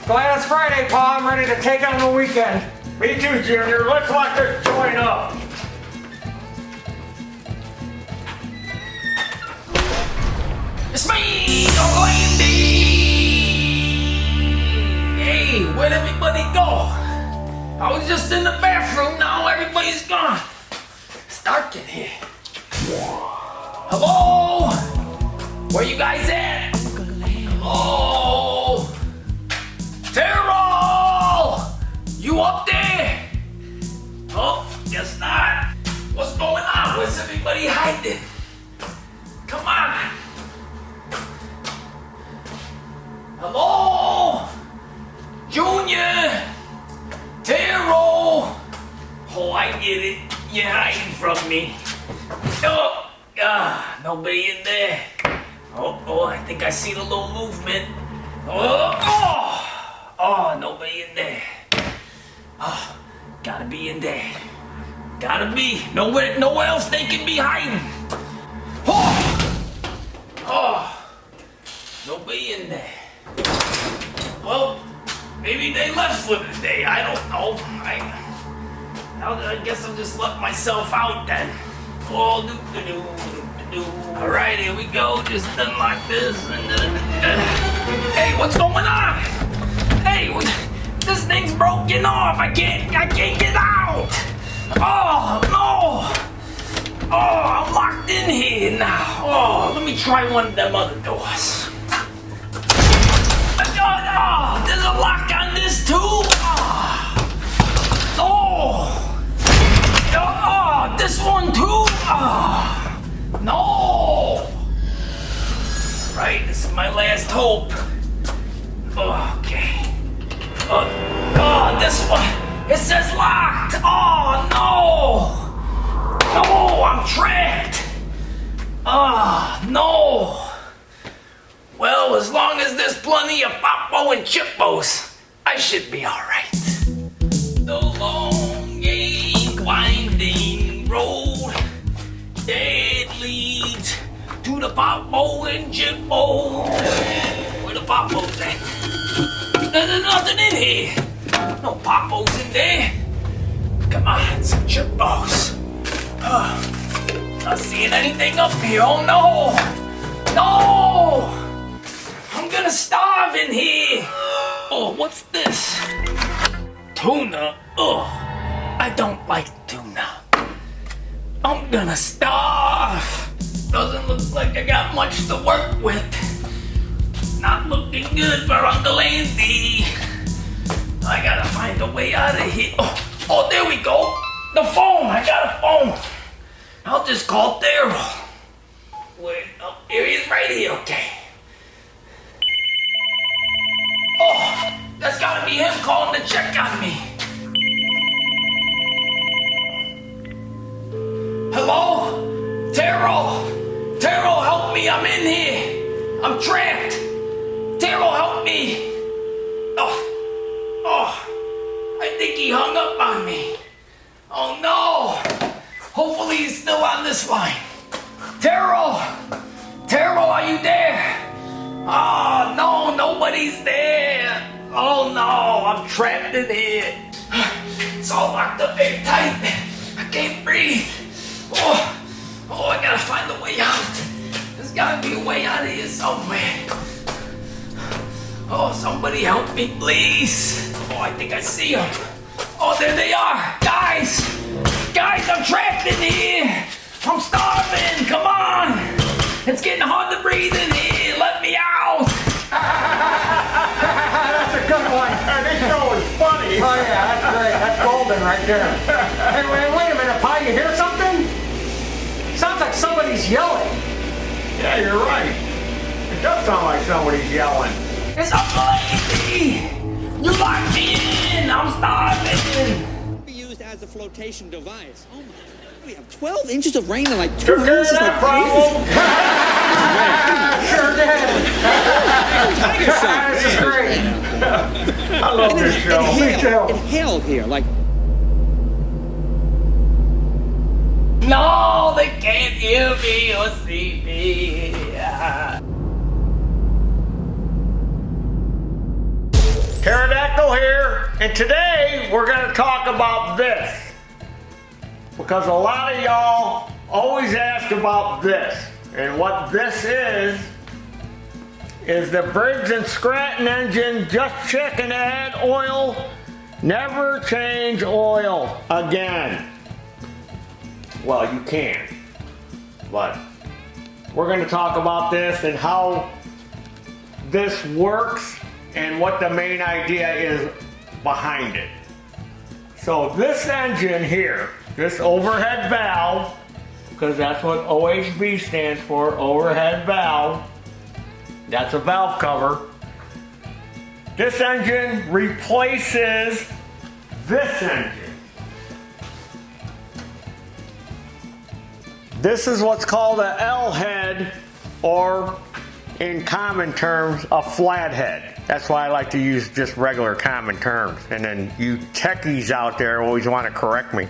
Glad it's Friday, Pa. I'm ready to take on the weekend. Me too, Junior. Let's lock this joint up. It's me, Uncle Andy! Hey, where'd everybody go? I was just in the bathroom, now everybody's gone. It's dark in here. Hello? Where you guys at? Hello? Taryl! You up there? Oh, guess not. What's going on? Where's everybody hiding? Come on. Hello? Junior? Taryl? Oh, I get it. You're hiding from me. Oh, nobody in there. Oh, I think I see the little movement. Oh, nobody in there. Oh, gotta be in there. Gotta be. Nowhere else they can be hiding. Oh, nobody in there. Well, maybe they left for the day. I don't know. I guess I'll just let myself out then. Oh, do. All right, here we go. Just unlock this and hey, what's going on? Hey, this thing's broken off. I can't get out. Oh no. Oh, I'm locked in here now. Oh, let me try one of them other doors. Oh, there's a lock on this too. Oh, this one too. No. Right, this is my last hope. Okay. Oh, this one. It says locked. Oh no. No, I'm trapped. No. Well, as long as there's plenty of Popo and Chippos, I should be alright. The long, winding road that leads to the Popo and Chippo. Where the Popos at? There's nothing in here. No Popos in there. Come on, some Chippos. Not seeing anything up here. Oh no! No! I'm gonna starve in here! Oh, what's this? Tuna? Oh, I don't like tuna. I'm gonna starve! Doesn't look like I got much to work with. Not looking good for Uncle Andy. I gotta find a way out of here. Oh, there we go! The phone! I got a phone! I'll just call Taryl. Wait, oh, here he is right here, okay. Oh, that's gotta be him calling to check on me. Hello? Taryl? Taryl, help me, I'm in here. I'm trapped. Taryl, help me. I think he hung up on me. Oh no. Hopefully he's still on this line. Taryl! Taryl, are you there? Oh, no, nobody's there. Oh, no, I'm trapped in here. It's all locked up airtight. I can't breathe. Oh, I gotta find a way out. There's gotta be a way out of here somewhere. Oh, somebody help me, please. Oh, I think I see them. Oh, there they are. Guys, I'm trapped in here. I'm starving. Come on. It's getting hard to breathe in here. Let me out. That's a good one. This show is funny. Oh yeah, that's great. That's golden right there. Hey, wait a minute, Pa. You hear something? Sounds like somebody's yelling. Yeah, you're right. It does sound like somebody's yelling. It's Uncle Andy. You locked me in. I'm starving. Be used as a flotation device. Oh my. We have 12 inches of rain in like 2 Took care of houses. that problem. Sure did. Tiger shot. This is great. I love this show. Me too. It hailed here like. No, they can't hear me or see me. Pterodactyl here, and today we're going to talk about this. Because a lot of y'all always ask about this. And what this is the Briggs Stratton engine. Just check and add oil. Never change oil again. Well, you can. But we're going to talk about this and how this works and what the main idea is behind it. So this engine here, this overhead valve, because that's what OHV stands for, overhead valve. That's a valve cover. This engine replaces this engine. This is what's called a L head, or in common terms, a flathead. That's why I like to use just regular common terms. And then you techies out there always want to correct me.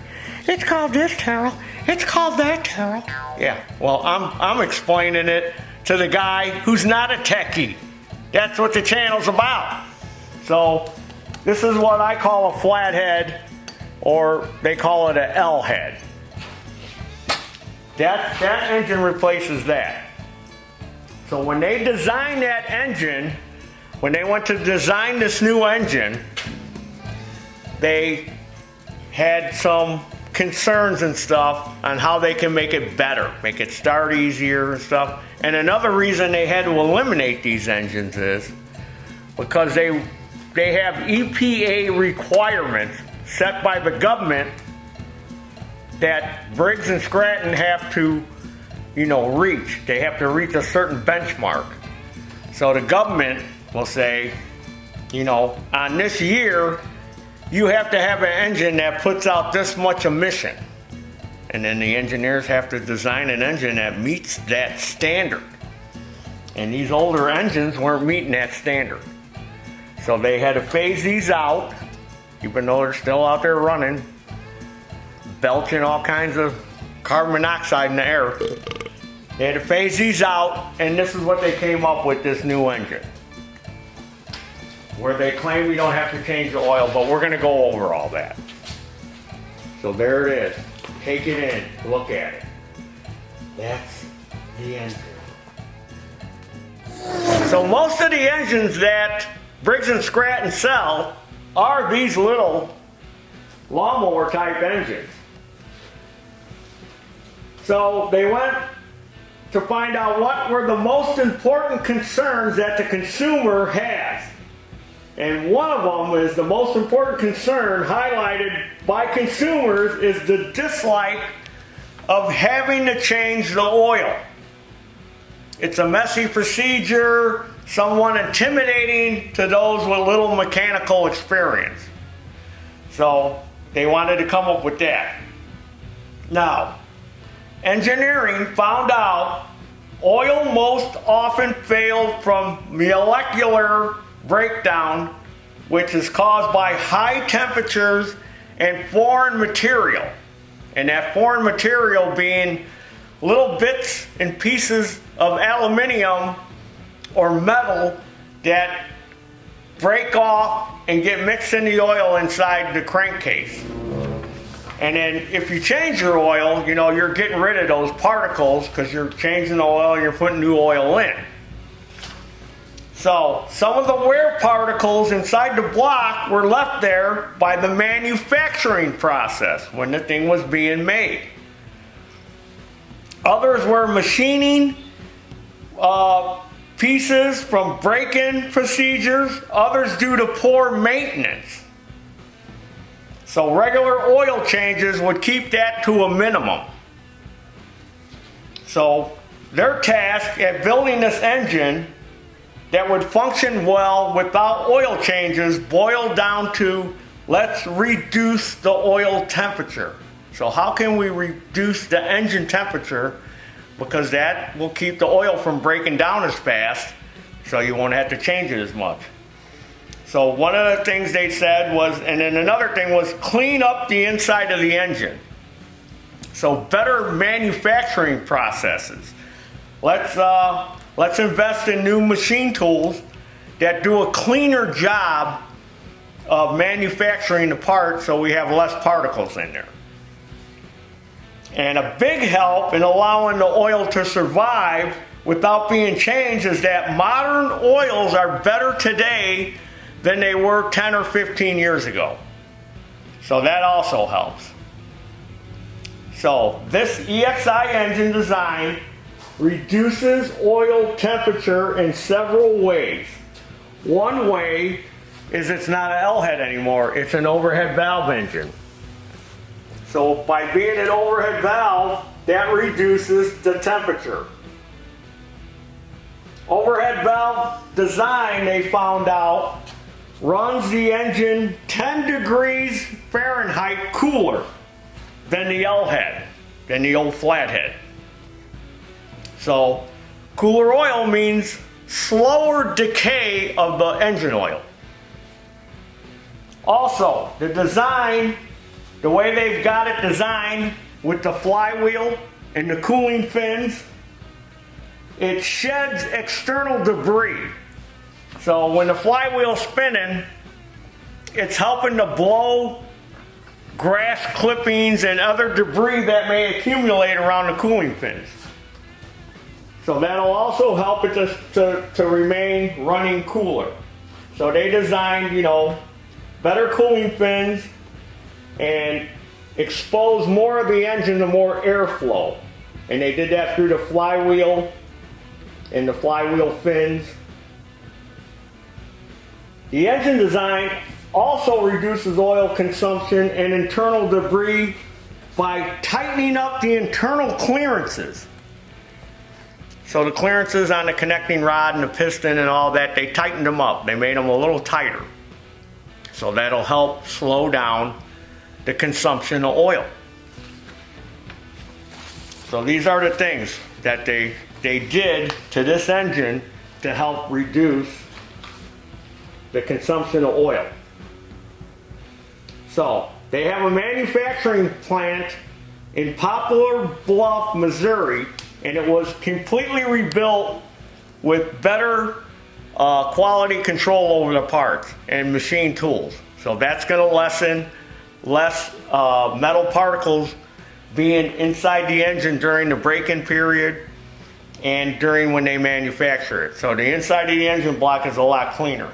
It's called this, Taryl. It's called that, Taryl. Yeah, well, I'm explaining it to the guy who's not a techie. That's what the channel's about. So this is what I call a flathead, or they call it an L head. That engine replaces that. So when they designed that engine, when they went to design this new engine, they had some concerns and stuff on how they can make it better, make it start easier and stuff. And another reason they had to eliminate these engines is because they have EPA requirements set by the government that Briggs and Stratton have to, reach. They have to reach a certain benchmark. So the government will say, on this year, you have to have an engine that puts out this much emission. And then the engineers have to design an engine that meets that standard. And these older engines weren't meeting that standard. So they had to phase these out, even though they're still out there running, belching all kinds of carbon monoxide in the air. They had to phase these out, and this is what they came up with, this new engine. Where they claim we don't have to change the oil, but we're going to go over all that. So there it is. Take it in. Look at it. That's the engine. So most of the engines that Briggs & Stratton sell are these little lawnmower type engines. So they went to find out what were the most important concerns that the consumer has. And one of them is the most important concern highlighted by consumers is the dislike of having to change the oil. It's a messy procedure, somewhat intimidating to those with little mechanical experience. So they wanted to come up with that. Now, engineering found out oil most often failed from molecular breakdown, which is caused by high temperatures and foreign material. And that foreign material being little bits and pieces of aluminium or metal that break off and get mixed in the oil inside the crankcase. And then if you change your oil, you're getting rid of those particles because you're changing the oil and you're putting new oil in. So some of the wear particles inside the block were left there by the manufacturing process when the thing was being made. Others were machining pieces from break-in procedures, others due to poor maintenance. So regular oil changes would keep that to a minimum. So their task at building this engine that would function well without oil changes boiled down to, let's reduce the oil temperature. So how can we reduce the engine temperature? Because that will keep the oil from breaking down as fast, so you won't have to change it as much. So one of the things they said was, and then another thing was clean up the inside of the engine. So better manufacturing processes. Let's invest in new machine tools that do a cleaner job of manufacturing the part so we have less particles in there. And a big help in allowing the oil to survive without being changed is that modern oils are better today than they were 10 or 15 years ago. So that also helps. So this EXI engine design reduces oil temperature in several ways. One way is it's not an L-head anymore, it's an overhead valve engine. So by being an overhead valve, that reduces the temperature. Overhead valve design, they found out, runs the engine 10 degrees Fahrenheit cooler than the L-head, than the old flathead. So cooler oil means slower decay of the engine oil. Also, the design, the way they've got it designed with the flywheel and the cooling fins, it sheds external debris. So when the flywheel's spinning, it's helping to blow grass clippings and other debris that may accumulate around the cooling fins. So that'll also help it to remain running cooler. So they designed, better cooling fins and expose more of the engine to more airflow. And they did that through the flywheel and the flywheel fins. The engine design also reduces oil consumption and internal debris by tightening up the internal clearances. So the clearances on the connecting rod and the piston and all that, they tightened them up. They made them a little tighter. So that'll help slow down the consumption of oil. So these are the things that they did to this engine to help reduce the consumption of oil. So they have a manufacturing plant in Poplar Bluff, Missouri, and it was completely rebuilt with better quality control over the parts and machine tools. So that's going to lessen less metal particles being inside the engine during the break-in period and during when they manufacture it. So the inside of the engine block is a lot cleaner.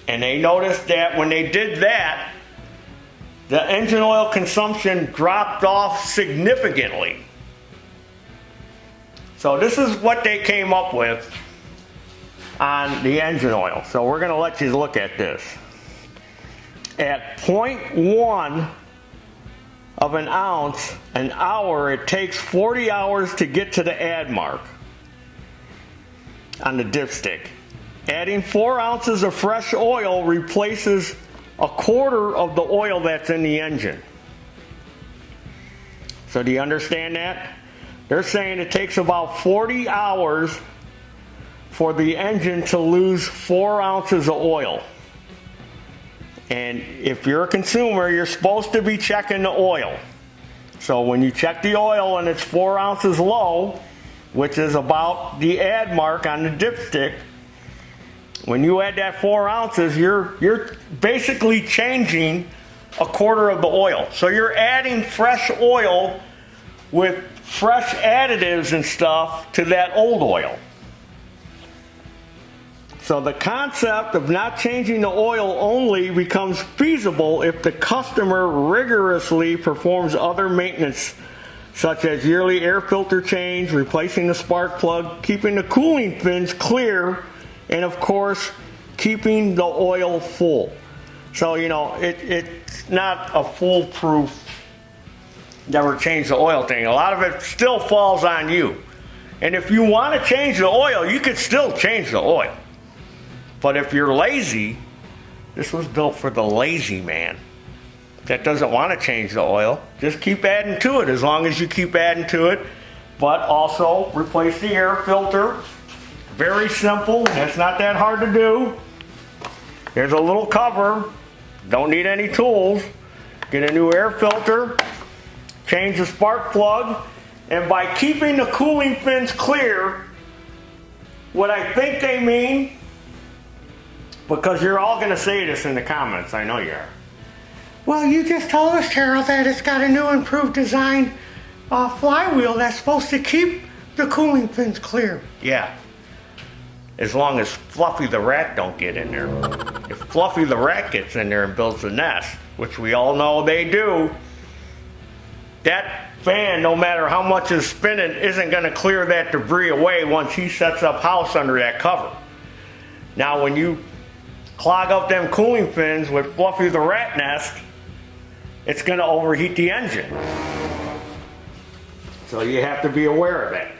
And they noticed that when they did that, the engine oil consumption dropped off significantly. So this is what they came up with on the engine oil. So we're going to let you look at this. At 0.1 of an ounce an hour, it takes 40 hours to get to the add mark on the dipstick. Adding 4 ounces of fresh oil replaces a quarter of the oil that's in the engine. So do you understand that? They're saying it takes about 40 hours for the engine to lose 4 ounces of oil. And if you're a consumer, you're supposed to be checking the oil. So when you check the oil and it's 4 ounces low, which is about the add mark on the dipstick, when you add that 4 ounces, you're basically changing a quarter of the oil. So you're adding fresh oil with fresh additives and stuff to that old oil. So the concept of not changing the oil only becomes feasible if the customer rigorously performs other maintenance, such as yearly air filter change, replacing the spark plug, keeping the cooling fins clear, and of course, keeping the oil full. So, it's not a foolproof never change the oil thing. A lot of it still falls on you. And if you want to change the oil, you could still change the oil. But if you're lazy, this was built for the lazy man that doesn't want to change the oil. Just keep adding to it as long as you keep adding to it. But also replace the air filter. Very simple. It's not that hard to do. Here's a little cover. Don't need any tools. Get a new air filter. Change the spark plug. And by keeping the cooling fins clear, what I think they mean Because you're all going to say this in the comments. I know you are. Well, you just told us, Taryl, that it's got a new improved design flywheel that's supposed to keep the cooling fins clear. Yeah. As long as Fluffy the rat don't get in there. If Fluffy the rat gets in there and builds a nest, which we all know they do, that fan, no matter how much is spinning, isn't going to clear that debris away once he sets up house under that cover. Now, when you clog up them cooling fins with Fluffy the rat nest, it's going to overheat the engine. So you have to be aware of that.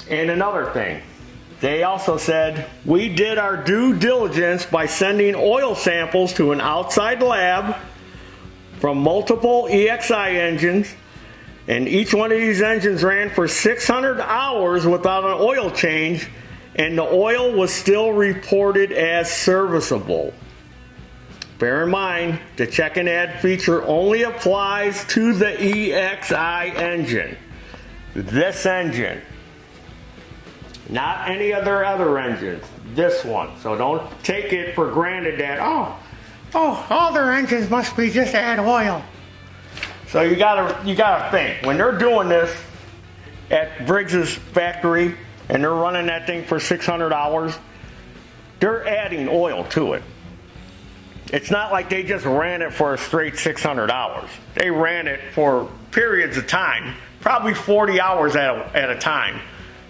And another thing, they also said, we did our due diligence by sending oil samples to an outside lab from multiple EXI engines, and each one of these engines ran for 600 hours without an oil change, and the oil was still reported as serviceable. Bear in mind, the check and add feature only applies to the EXI engine. This engine. Not any other engines. This one. So don't take it for granted that, all their engines must be just add oil. So you gotta think, when they're doing this at Briggs's factory and they're running that thing for 600 hours, they're adding oil to it. It's not like they just ran it for a straight 600 hours. They ran it for periods of time, probably 40 hours at a time.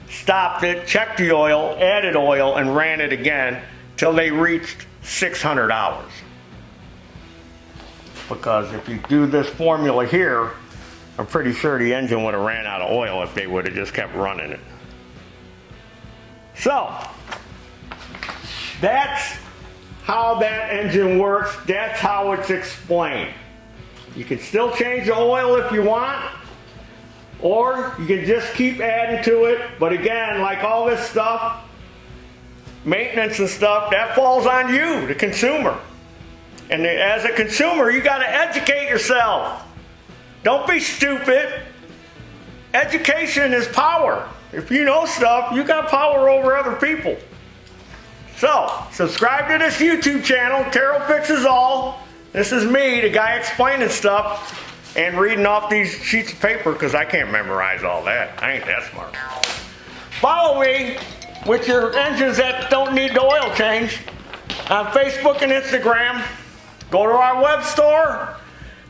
Stopped it, checked the oil, added oil, and ran it again till they reached 600 hours. Because if you do this formula here, I'm pretty sure the engine would have ran out of oil if they would have just kept running it. So, that's how that engine works. That's how it's explained. You can still change the oil if you want, or you can just keep adding to it. But again, like all this stuff, maintenance and stuff, that falls on you, the consumer. And as a consumer, you got to educate yourself. Don't be stupid. Education is power. If you know stuff, you got power over other people. So, subscribe to this YouTube channel, Taryl Fixes All. This is me, the guy explaining stuff and reading off these sheets of paper because I can't memorize all that. I ain't that smart. Follow me with your engines that don't need the oil change on Facebook and Instagram. Go to our web store,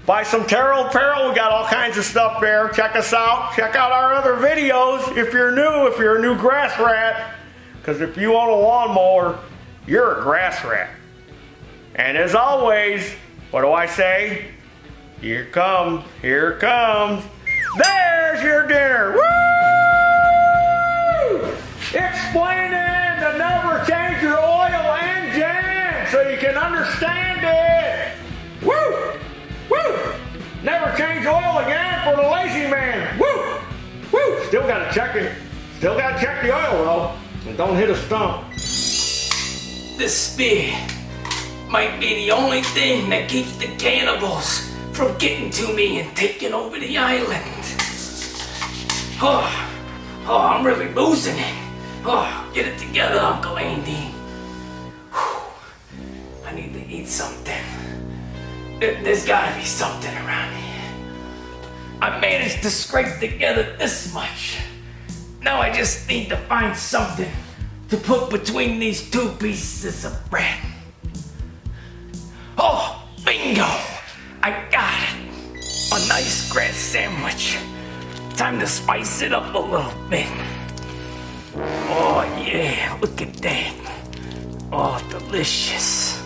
buy some Taryl Apparel. We got all kinds of stuff there. Check us out. Check out our other videos if you're a new grass rat. Because if you own a lawnmower, you're a grass rat. And as always, what do I say? Here comes. There's your dinner. Woo! Explaining the never change your oil engine so you can understand it. Woo! Woo! Never change oil again for the lazy man. Woo! Woo! Still gotta check it. Still gotta check the oil though. And don't hit a stump. This spear might be the only thing that keeps the cannibals from getting to me and taking over the island. Oh, I'm really losing it. Oh, get it together, Uncle Andy. Whew. I need to eat something. There's gotta be something around here. I managed to scrape together this much. Now I just need to find something to put between these two pieces of bread. Oh, bingo! I got it. A nice grass sandwich. Time to spice it up a little bit. Oh yeah, look at that. Oh, delicious.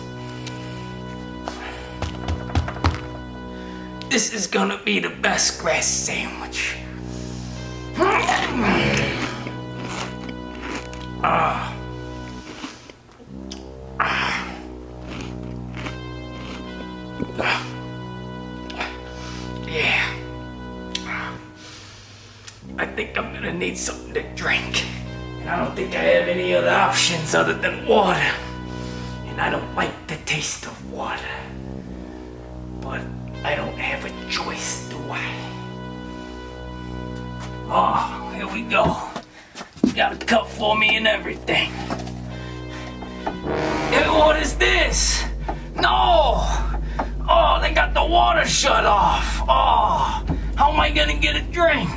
This is gonna be the best grass sandwich. Yeah. I think I'm gonna need something to drink. And I don't think I have any other options other than water. And I don't like the taste of water. But I don't have a choice, do I? Oh, here we go. Got a cup for me and everything. What is this? No! Oh, they got the water shut off. Oh, how am I gonna get a drink?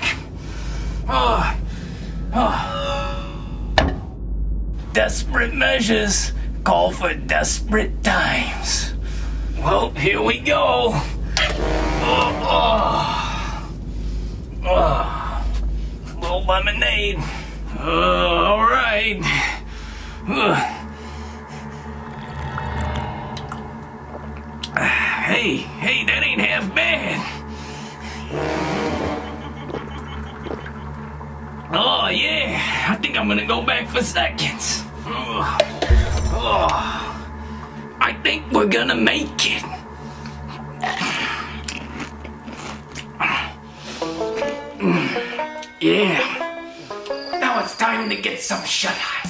Desperate measures call for desperate times. Well, here we go. Little lemonade. All right. Hey, that ain't half bad. Oh, yeah, I think I'm gonna go back for seconds. I think we're gonna make it. Yeah, now it's time to get some shut-eye.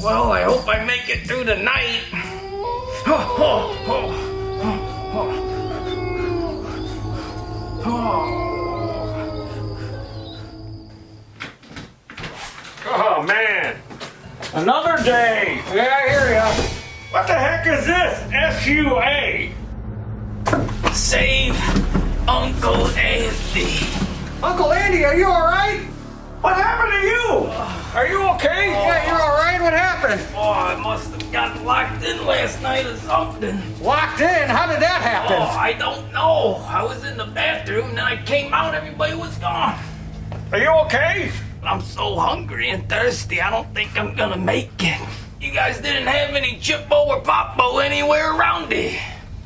Well, I hope I make it through the night. Oh man, another day. Yeah, I hear ya. What the heck is this? SUA. Save Uncle Andy. Uncle Andy, are you alright? What happened to you? Are you okay? Yeah, you're alright? What happened? Oh, I must have gotten locked in last night or something. Locked in? How did that happen? Oh, I don't know. I was in the bathroom, then I came out, everybody was gone. Are you okay? I'm so hungry and thirsty, I don't think I'm gonna make it. You guys didn't have any Chippo or Popo anywhere around here.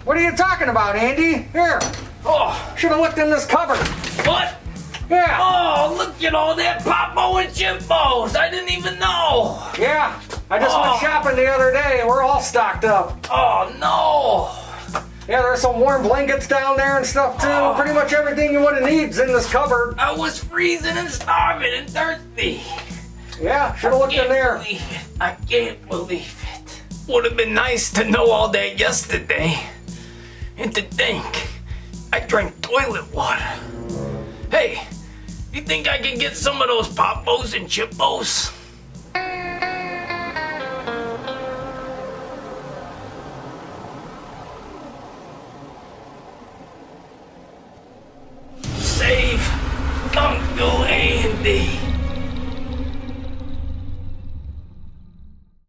What are you talking about, Andy? Here. Oh, Should have looked in this cupboard. what? Yeah. Oh, look at all that Popo and Chippos. I didn't even know. Yeah. I just went shopping the other day and we're all stocked up. Oh, no. Yeah, there's some warm blankets down there and stuff too. Oh. Pretty much everything you would have needs in this cupboard. I was freezing and starving and thirsty. Yeah, should have looked in there. I can't believe it. Would have been nice to know all that yesterday. And to think, I drank toilet water. Hey, you think I can get some of those Popos and Chippos?